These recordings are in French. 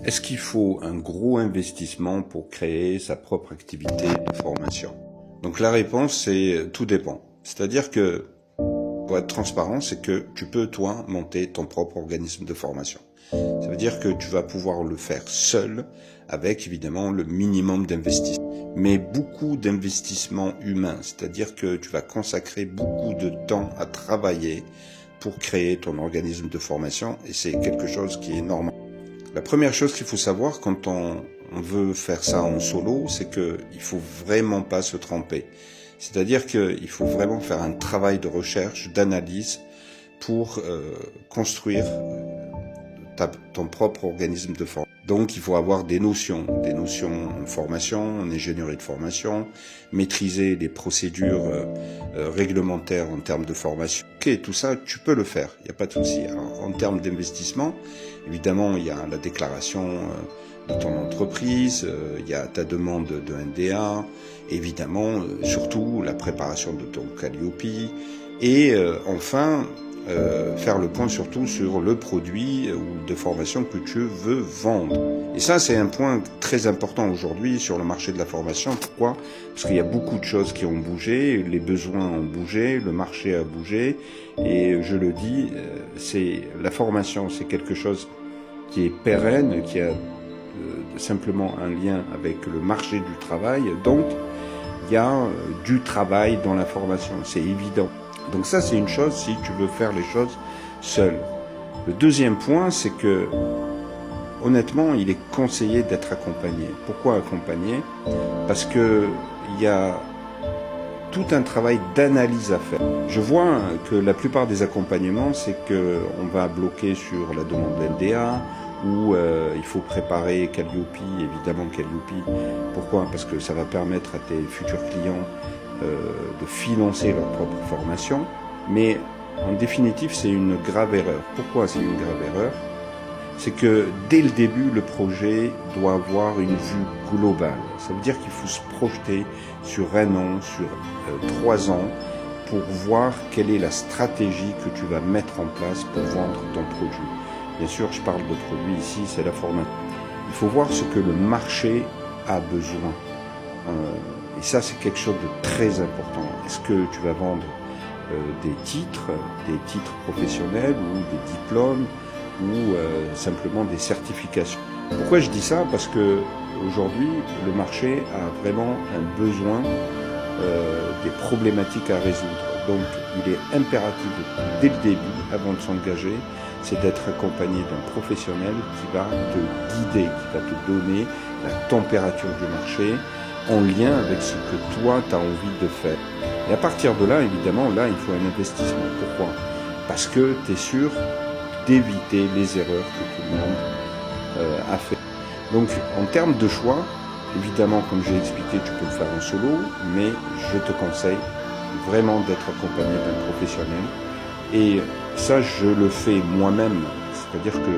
Est-ce qu'il faut un gros investissement pour créer sa propre activité de formation? Donc la réponse, c'est tout dépend. C'est-à-dire que, pour être transparent, c'est que tu peux, toi, monter ton propre organisme de formation. Ça veut dire que tu vas pouvoir le faire seul, avec évidemment le minimum d'investissement. Mais beaucoup d'investissement humain, c'est-à-dire que tu vas consacrer beaucoup de temps à travailler pour créer ton organisme de formation, et c'est quelque chose qui est normal. La première chose qu'il faut savoir quand on veut faire ça en solo, c'est qu'il faut vraiment pas se tromper. C'est-à-dire qu'il faut vraiment faire un travail de recherche, d'analyse pour construire ton propre organisme de formation. Donc il faut avoir des notions en formation, en ingénierie de formation, maîtriser les procédures réglementaires en termes de formation. Ok, tout ça, tu peux le faire, il n'y a pas de souci. En termes d'investissement, évidemment, il y a la déclaration de ton entreprise, il y a ta demande de NDA, évidemment, surtout la préparation de ton Calliope, et enfin, faire le point surtout sur le produit ou de formation que tu veux vendre. Et ça, c'est un point très important aujourd'hui sur le marché de la formation. Pourquoi? Parce qu'il y a beaucoup de choses qui ont bougé, les besoins ont bougé, le marché a bougé, et je le dis, la formation, c'est quelque chose qui est pérenne, qui a simplement un lien avec le marché du travail. Donc, il y a du travail dans la formation, c'est évident. Donc ça, c'est une chose si tu veux faire les choses seul. Le deuxième point, c'est que, honnêtement, il est conseillé d'être accompagné. Pourquoi accompagné? Parce que il y a tout un travail d'analyse à faire. Je vois que la plupart des accompagnements, c'est que on va bloquer sur la demande d'NDA, où il faut préparer Calliope, évidemment Calliope. Pourquoi? Parce que ça va permettre à tes futurs clients de financer leur propre formation, mais en définitive, c'est une grave erreur. Pourquoi c'est une grave erreur? C'est que dès le début, le projet doit avoir une vue globale. Ça veut dire qu'il faut se projeter sur 1 an, sur 3 ans, pour voir quelle est la stratégie que tu vas mettre en place pour vendre ton produit. Bien sûr, je parle de produit ici, c'est la formation. Il faut voir ce que le marché a besoin. Et ça, c'est quelque chose de très important. Est-ce que tu vas vendre des titres professionnels ou des diplômes ou simplement des certifications? Pourquoi je dis ça? Parce que aujourd'hui, le marché a vraiment un besoin des problématiques à résoudre. Donc, il est impératif, dès le début, avant de s'engager, c'est d'être accompagné d'un professionnel qui va te guider, qui va te donner la température du marché, en lien avec ce que toi, tu as envie de faire. Et à partir de là, évidemment, là, il faut un investissement. Pourquoi? Parce que tu es sûr d'éviter les erreurs que tout le monde a fait. Donc, en termes de choix, évidemment, comme j'ai expliqué, tu peux le faire en solo, mais je te conseille vraiment d'être accompagné d'un professionnel. Et ça, je le fais moi-même. C'est-à-dire que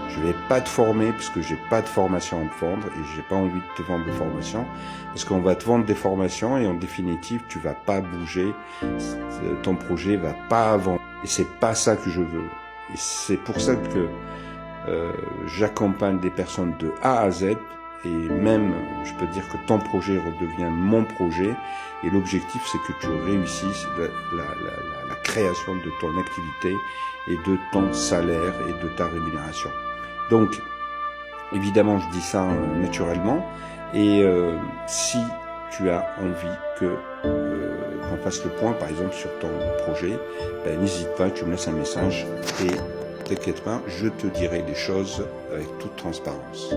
je ne vais pas te former parce que j'ai pas de formation à te vendre et j'ai pas envie de te vendre de formation parce qu'on va te vendre des formations et en définitive tu vas pas bouger, ton projet va pas avancer et c'est pas ça que je veux. Et c'est pour ça que j'accompagne des personnes de A à Z et même je peux dire que ton projet redevient mon projet et l'objectif c'est que tu réussisses la création de ton activité et de ton salaire et de ta rémunération. Donc, évidemment, je dis ça naturellement. Et si tu as envie qu'on fasse le point, par exemple, sur ton projet, ben, n'hésite pas, tu me laisses un message et t'inquiète pas, je te dirai les choses avec toute transparence.